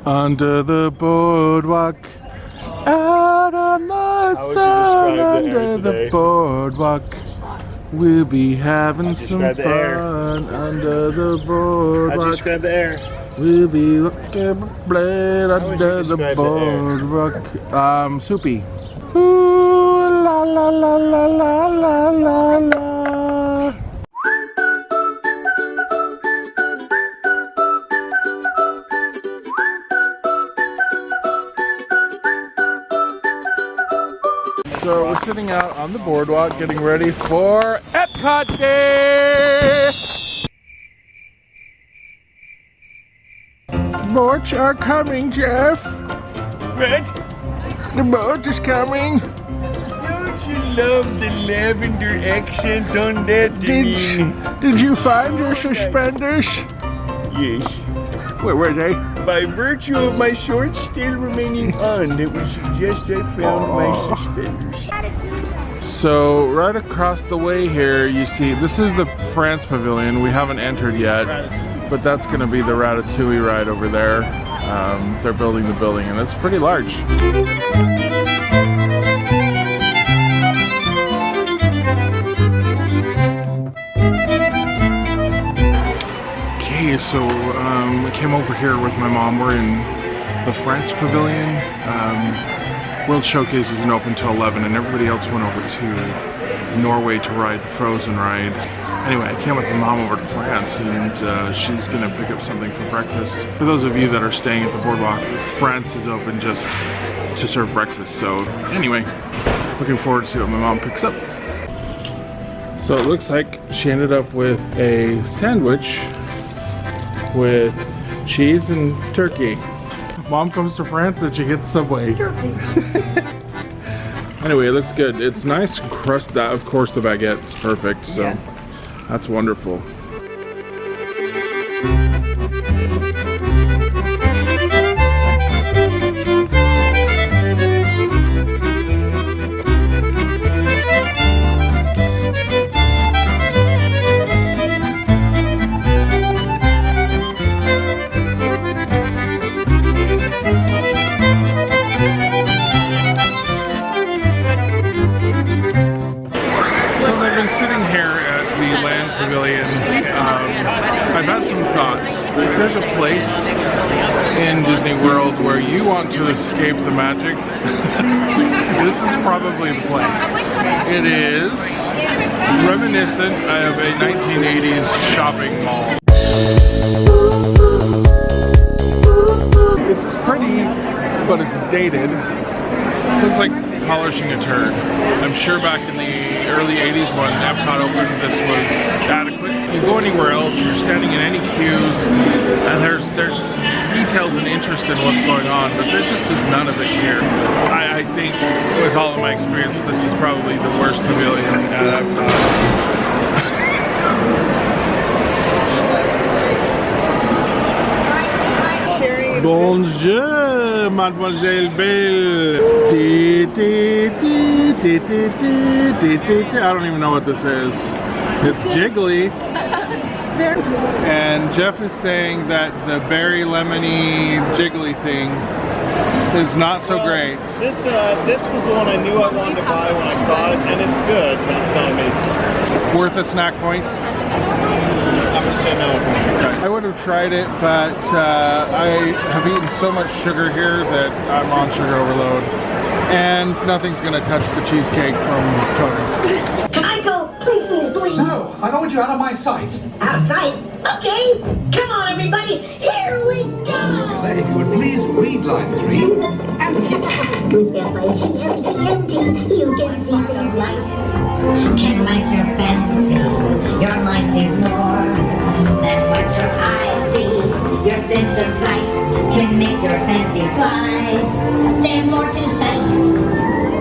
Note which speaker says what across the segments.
Speaker 1: Under the boardwalk, out on the sun, under the boardwalk, we'll be having some fun. Under the boardwalk,
Speaker 2: how'd you describe the air?
Speaker 1: We'll be looking blade under the boardwalk. Soupy. Ooh, la la la la la la la la. So we're sitting out on the boardwalk getting ready for Epcot Day! Boats are coming, Jeff.
Speaker 2: What?
Speaker 1: The boat is coming.
Speaker 2: Don't you love the lavender accent on that?
Speaker 1: Did you find your suspenders?
Speaker 2: Yes.
Speaker 1: Where were they?
Speaker 2: By virtue of my shorts still remaining on, it would suggest I found my suspenders.
Speaker 1: So right across the way here, you see, this is the France Pavilion. We haven't entered yet, but that's going to be the Ratatouille ride over there. They're building the building, and it's pretty large. So I came over here with my mom. We're in the France Pavilion. World Showcase isn't open till 11, and everybody else went over to Norway to ride the Frozen ride. Anyway, I came with my mom over to France, and she's gonna pick up something for breakfast. For those of you that are staying at the boardwalk, France is open just to serve breakfast. So anyway, looking forward to see what my mom picks up. So it looks like she ended up with a sandwich with cheese and turkey. Mom comes to France and she gets Subway. Turkey. Anyway, it looks good. It's nice crust. That, of course, the baguette's perfect. So yeah. That's wonderful. I've had some thoughts. If there's a place in Disney World where you want to escape the magic, this is probably the place. It is reminiscent of a 1980s shopping mall. It's pretty, but it's dated. So it's like polishing a turd. I'm sure back in the early 80s when Epcot opened, this was adequate. You go anywhere else, you're standing in any queues, and there's details and interest in what's going on, but there just is none of it here. I think, with all of my experience, this is probably the worst pavilion at Epcot. Bonjour, Mademoiselle Belle. I don't even know what this is. It's jiggly. And Jeff is saying that the berry lemony jiggly thing is not so great.
Speaker 2: This was the one I knew I wanted to buy when I saw it, and it's good, but it's not amazing.
Speaker 1: Worth a snack point?
Speaker 2: I'm gonna say no.
Speaker 1: I would have tried it, but I have eaten so much sugar here that I'm on sugar overload. And nothing's gonna touch the cheesecake from Tony's.
Speaker 3: Can I go? Please, please, please.
Speaker 4: No, I don't want you out of my sight.
Speaker 3: Out of sight? Okay. Come on, everybody. Here we go.
Speaker 4: If you would please read line 3 and hit it.
Speaker 3: With F-I-G-M-G-M-T, you can see things right. Can light your fancy. Your mind sees more than what your eyes see. Your sense of sight can make your fancy fly. There's more to sight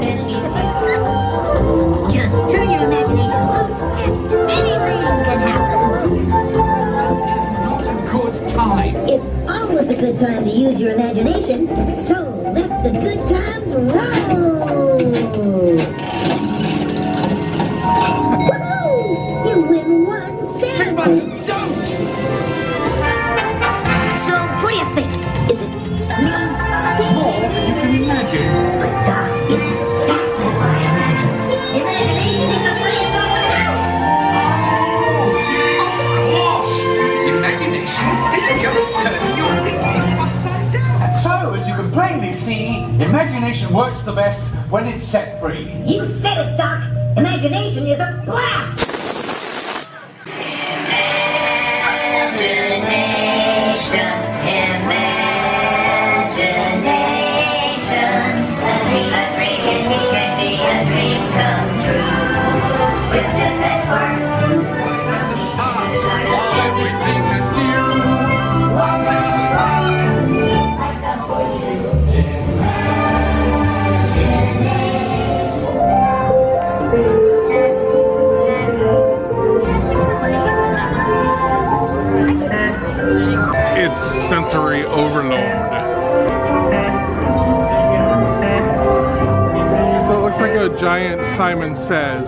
Speaker 3: than meets the eye. Just turn your imagination loose and anything can happen.
Speaker 4: This is not a good time.
Speaker 3: It's always a good time to use your imagination, so let the good times roll! Woohoo! You win one cent!
Speaker 4: But don't!
Speaker 3: So, what do you think? Is it
Speaker 4: as you can plainly see, imagination works the best when it's set free.
Speaker 3: You said it, Doc. Imagination is a blast. Imagination, imagination. A dream can be a dream come true. With just that spark.
Speaker 4: The stars all everything is new.
Speaker 3: One little spark. Like a
Speaker 1: It's sensory overload. So it looks like a giant Simon Says.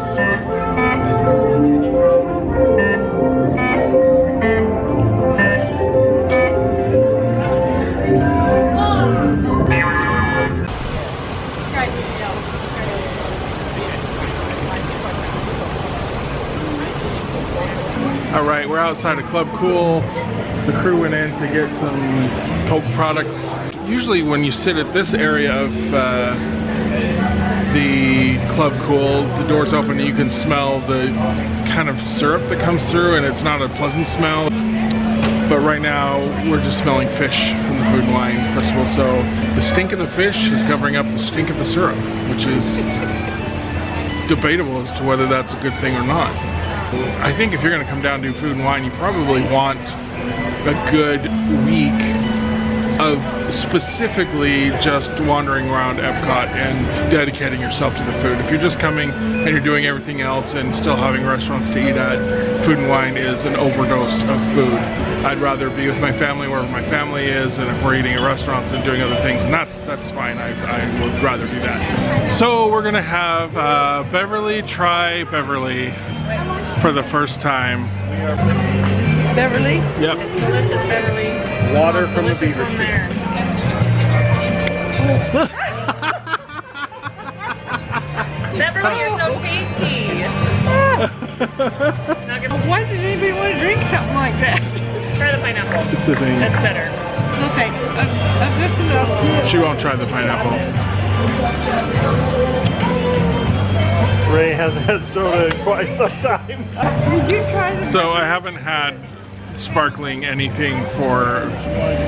Speaker 1: All right, we're outside of Club Cool. The crew went in to get some Coke products. Usually when you sit at this area of the Club Cool, the doors open and you can smell the kind of syrup that comes through, and it's not a pleasant smell. But right now we're just smelling fish from the Food and Wine Festival, so the stink of the fish is covering up the stink of the syrup, which is debatable as to whether that's a good thing or not. I think if you're going to come down to Food and Wine, you probably want a good week of specifically just wandering around Epcot and dedicating yourself to the food. If you're just coming and you're doing everything else and still having restaurants to eat at, Food and Wine is an overdose of food. I'd rather be with my family wherever my family is, and if we're eating at restaurants and doing other things, and that's fine. I would rather do that. So we're gonna have Beverly try Beverly for the first time.
Speaker 5: Beverly?
Speaker 1: Yep.
Speaker 5: Delicious Beverly.
Speaker 1: Water from the beaver
Speaker 5: from
Speaker 1: tree.
Speaker 5: there. Beverly, you're so tasty. Why did anybody want to drink something like that? Try the pineapple.
Speaker 1: It's a thing.
Speaker 5: That's better. No thanks. I'm good enough.
Speaker 1: She won't try the pineapple.
Speaker 6: Ray hasn't had soda in quite some time.
Speaker 5: Did you try the
Speaker 1: So I haven't had sparkling anything for,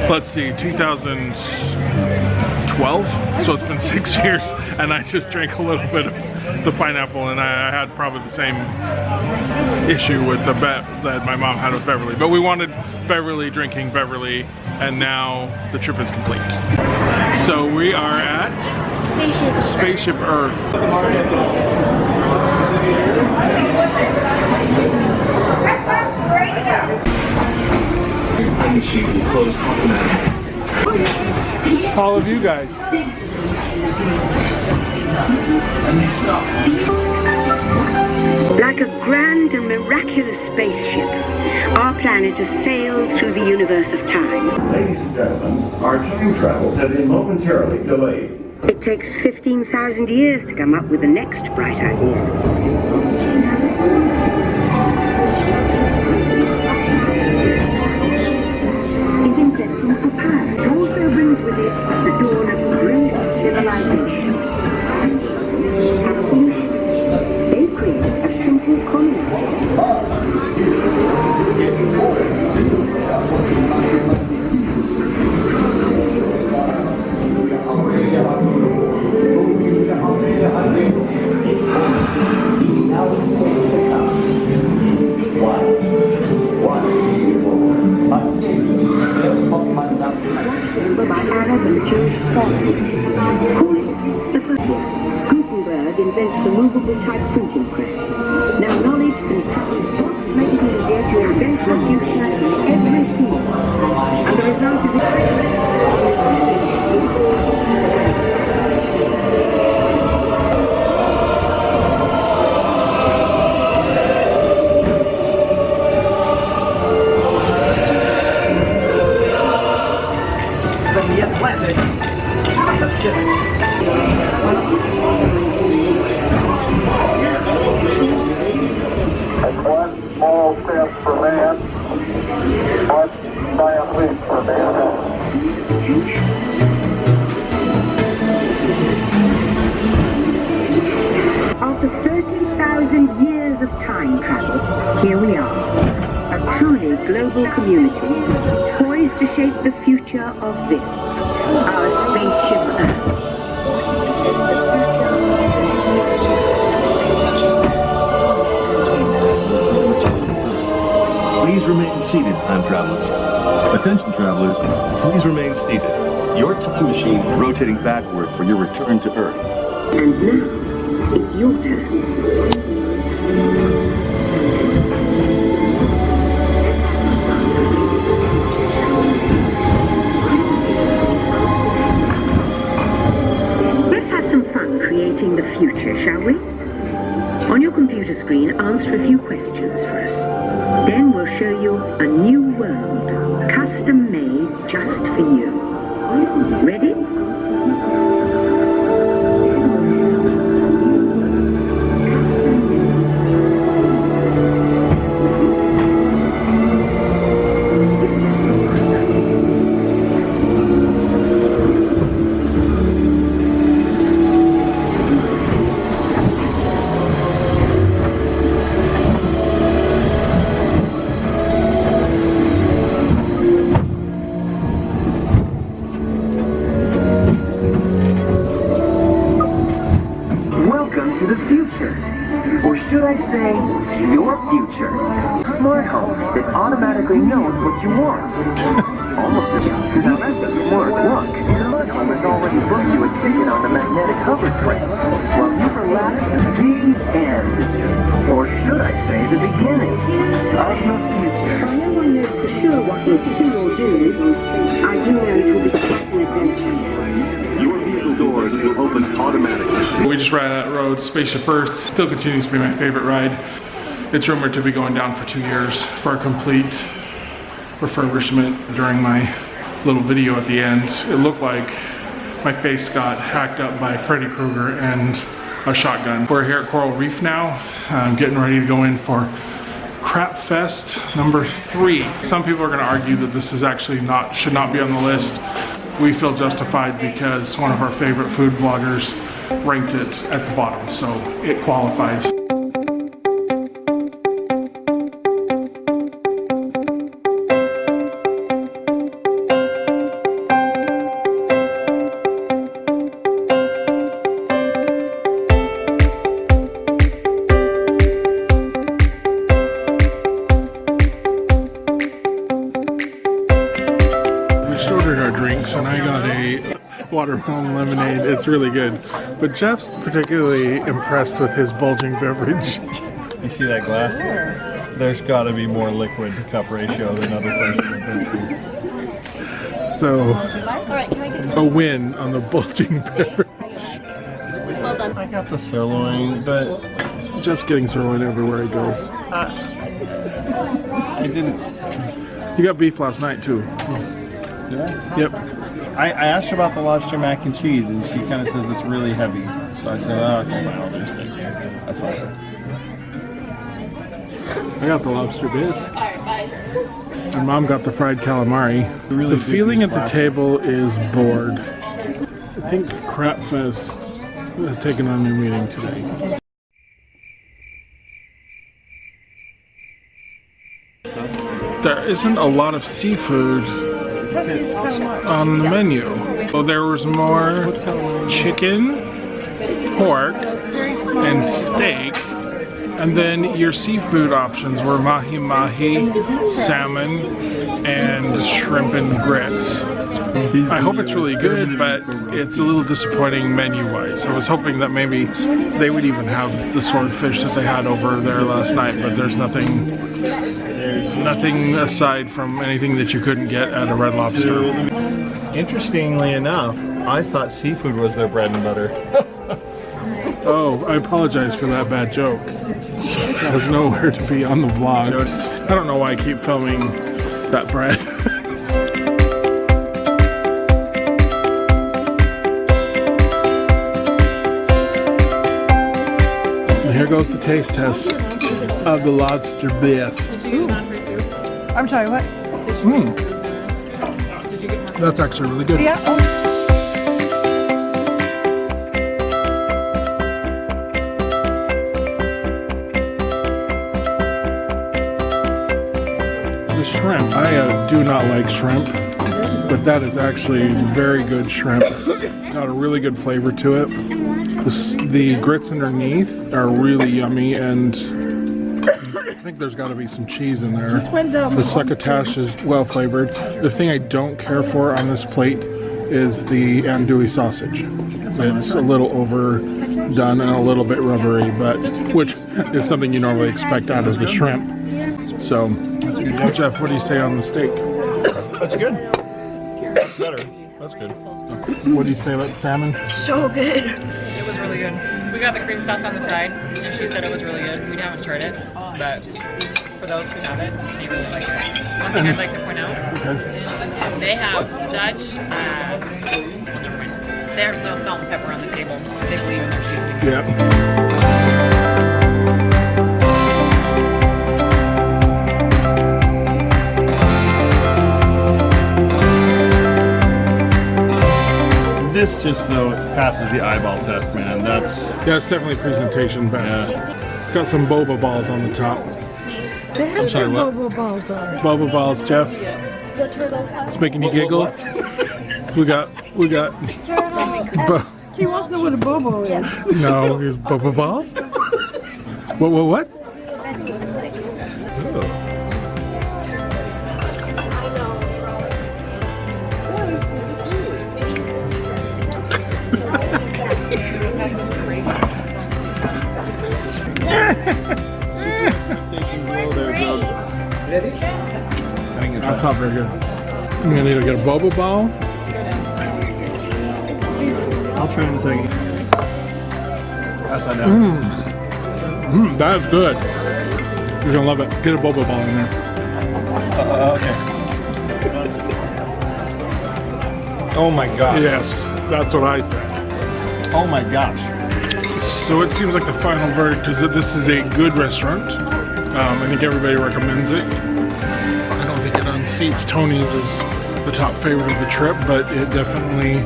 Speaker 1: let's see, 2012. So it's been 6 years, and I just drank a little bit of the pineapple, and I had probably the same issue with the bet that my mom had with Beverly. But we wanted Beverly drinking Beverly, and now the trip is complete. So we are at Spaceship Earth. All of you guys.
Speaker 7: Like a grand and miraculous spaceship, our planet has sailed through the universe of time.
Speaker 8: Ladies and gentlemen, our time travel has been momentarily delayed.
Speaker 7: It takes 15,000 years to come up with the next bright idea. His invention of power. It also brings with it the dawn of brilliant civilization. Absolutely. They create a simple colony. By Arab and Jewish scholars. Call it the first year. Gutenberg invents the movable type printing press. Now knowledge can travel fast, making it easier to invent the future in every field. And the result is
Speaker 4: From the Atlantic to the Pacific.
Speaker 8: One small step for man, one giant leap for mankind.
Speaker 7: After 30,000 years of time travel, here we are, a truly global community, poised to shape the future of this, our spaceship Earth.
Speaker 8: Please remain seated, time travelers. Attention, travelers. Please remain seated. Your time machine is rotating backward for your return to Earth.
Speaker 7: And now, it's your turn. Let's have some fun creating the future, shall we? On your computer screen, answer a few questions for us. Then we'll show you a new world, custom made just for you. Ready?
Speaker 9: To the future, or should I say, your future. Smart home that automatically knows what you want. Almost as now that's a smart look. Smart home has already booked you a ticket on the magnetic hover train, while you relax the end, or should I say, the beginning of the future.
Speaker 7: While no one knows for sure what we'll see or do, I do know it will be quite an adventure.
Speaker 8: Your vehicle doors will open automatically.
Speaker 1: We just rode Spaceship Earth. Still continues to be my favorite ride. It's rumored to be going down for 2 years for a complete refurbishment. During my little video at the end, it looked like my face got hacked up by Freddy Krueger and a shotgun. We're here at Coral Reef now. I'm getting ready to go in for Crap Fest number 3. Some people are going to argue that this is actually should not be on the list. We feel justified because one of our favorite food bloggers ranked it at the bottom, so it qualifies. We just ordered our drinks and I got a watermelon lemonade. It's really good. But Jeff's particularly impressed with his bulging beverage.
Speaker 6: You see that glass? There's got to be more liquid to cup ratio than other places I've been to.
Speaker 1: So, a win on the bulging beverage.
Speaker 5: Well done.
Speaker 6: I got the sirloin, but
Speaker 1: Jeff's getting sirloin everywhere he goes.
Speaker 6: I didn't.
Speaker 1: You got beef last night too.
Speaker 6: Did I?
Speaker 1: Yep.
Speaker 6: I asked her about the lobster mac and cheese, and she kind of says it's really heavy. So I said, oh, okay, well, just thank you. That's all right.
Speaker 1: I got the lobster bisque. And Mom got the fried calamari.
Speaker 6: Really
Speaker 1: the feeling at the table is bored. I think Crap Fest has taken on a new meaning today. There isn't a lot of seafood on the menu. So there was more chicken, pork, and steak. And then your seafood options were mahi-mahi, salmon, and shrimp and grits. I hope it's really good, but it's a little disappointing menu-wise. I was hoping that maybe they would even have the swordfish that they had over there last night, but there's nothing aside from anything that you couldn't get at a Red Lobster.
Speaker 6: Interestingly enough, I thought seafood was their bread and butter.
Speaker 1: Oh, I apologize for that bad joke. That was nowhere to be on the vlog. I don't know why I keep filming that bread. And here goes the taste test of the lobster bisque.
Speaker 5: I'm sorry, what?
Speaker 1: That's actually really good.
Speaker 5: Yeah.
Speaker 1: shrimp. I do not like shrimp, but that is actually very good shrimp. Got a really good flavor to it. The grits underneath are really yummy, and I think there's got to be some cheese in there. The succotash is well flavored. The thing I don't care for on this plate is the andouille sausage. It's a little overdone and a little bit rubbery, but which is something you normally expect out of the shrimp. So, Jeff, what do you say on the steak?
Speaker 6: That's good. That's better. That's good.
Speaker 1: What do you say about salmon?
Speaker 5: So good.
Speaker 10: It was really good. We got the cream sauce on the side, and she said it was really good. We haven't tried it, but for those who have it, they really like it. One thing I'd like to point out, they have such, well, never mind. There's no salt and pepper on the table. They believe in their shooting.
Speaker 1: Yeah.
Speaker 6: This just though passes the eyeball test, man.
Speaker 1: Yeah, it's definitely presentation best.
Speaker 6: Yeah.
Speaker 1: It's got some boba balls on the top.
Speaker 5: I'm
Speaker 1: sorry, what?
Speaker 5: Boba balls are.
Speaker 1: Boba balls, Jeff. It's making you giggle. We got.
Speaker 5: He wants to know what a bobo is.
Speaker 1: No, here's boba balls. What? That's not very good. I'm gonna need to get a boba ball.
Speaker 6: I'll try in a second. Pass that down.
Speaker 1: That's good. You're gonna love it. Get a boba ball in there.
Speaker 6: Okay. Oh my gosh.
Speaker 1: Yes, that's what I said.
Speaker 6: Oh my gosh.
Speaker 1: So it seems like the final verdict is that this is a good restaurant. I think everybody recommends it. I don't think it unseats Tony's as the top favorite of the trip, but it definitely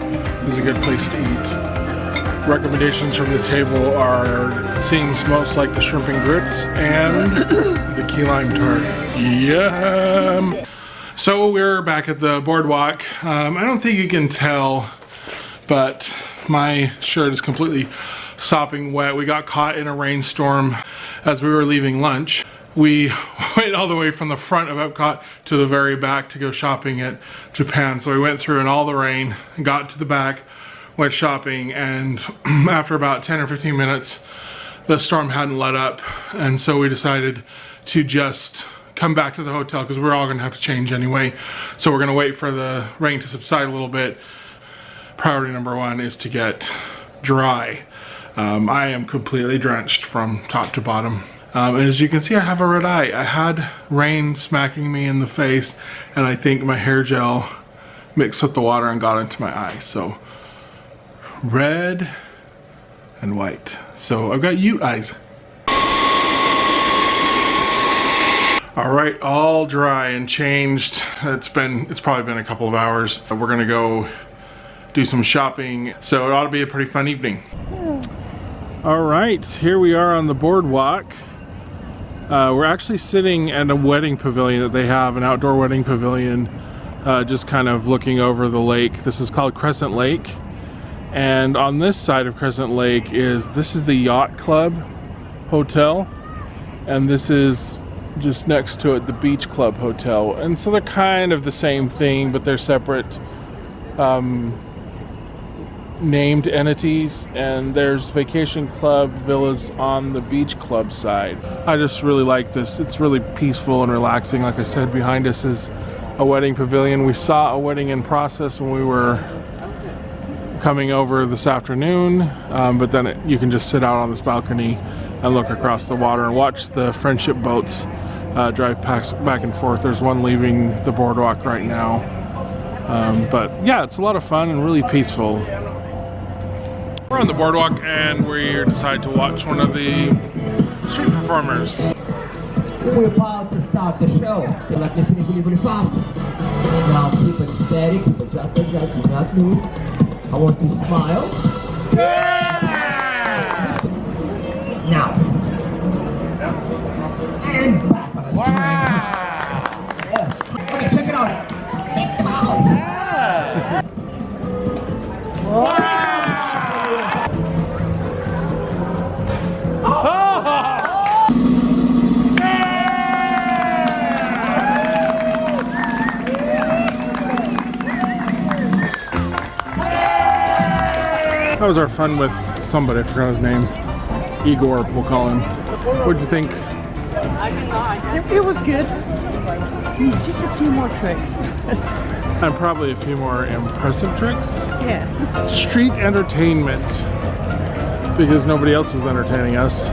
Speaker 1: is a good place to eat. Recommendations from the table are seems most like the shrimp and grits and the key lime tart. Yum! So we're back at the boardwalk. I don't think you can tell, but my shirt is completely sopping wet. We got caught in a rainstorm as we were leaving lunch. We went all the way from the front of Epcot to the very back to go shopping at Japan. So we went through in all the rain, got to the back, went shopping, and after about 10 or 15 minutes, the storm hadn't let up. And so we decided to just come back to the hotel because we're all gonna have to change anyway. So we're gonna wait for the rain to subside a little bit. Priority number one is to get dry. I am completely drenched from top to bottom. And as you can see, I have a red eye. I had rain smacking me in the face, and I think my hair gel mixed with the water and got into my eye. So red and white. So I've got ute eyes. All right, all dry and changed. It's probably been a couple of hours. We're gonna go do some shopping. So it ought to be a pretty fun evening. All right, here we are on the boardwalk. We're actually sitting at a wedding pavilion that they have, an outdoor wedding pavilion, just kind of looking over the lake. This is called Crescent Lake. And on this side of Crescent Lake is the Yacht Club Hotel. And this is just next to it, the Beach Club Hotel. And so they're kind of the same thing, but they're separate named entities, and there's vacation club villas on the beach club side. I just really like this. It's really peaceful and relaxing. Like I said, behind us is a wedding pavilion. We saw a wedding in process when we were coming over this afternoon, but then you can just sit out on this balcony and look across the water and watch the friendship boats drive back and forth. There's one leaving the boardwalk right now. But yeah, it's a lot of fun and really peaceful. We're on the boardwalk and we decide to watch one of the street performers.
Speaker 11: We're about to start the show. Feel like this really, really fast. Now keep it steady, keep it just like that, do not move. I want to smile. Yeah! Now. And back on the
Speaker 1: That was our fun with somebody, I forgot his name. Igor, we'll call him. What'd you think?
Speaker 5: It was good. Just a few more tricks.
Speaker 1: And probably a few more impressive tricks.
Speaker 5: Yes.
Speaker 1: Street entertainment. Because nobody else is entertaining us.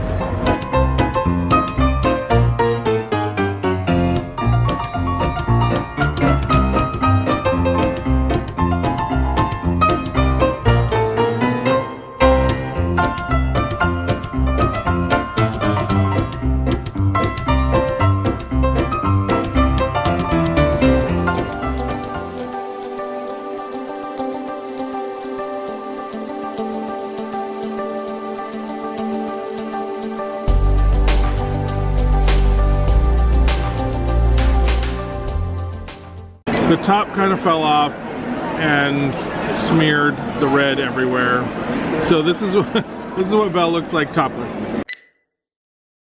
Speaker 1: The top kind of fell off and smeared the red everywhere. So this is what Belle looks like topless.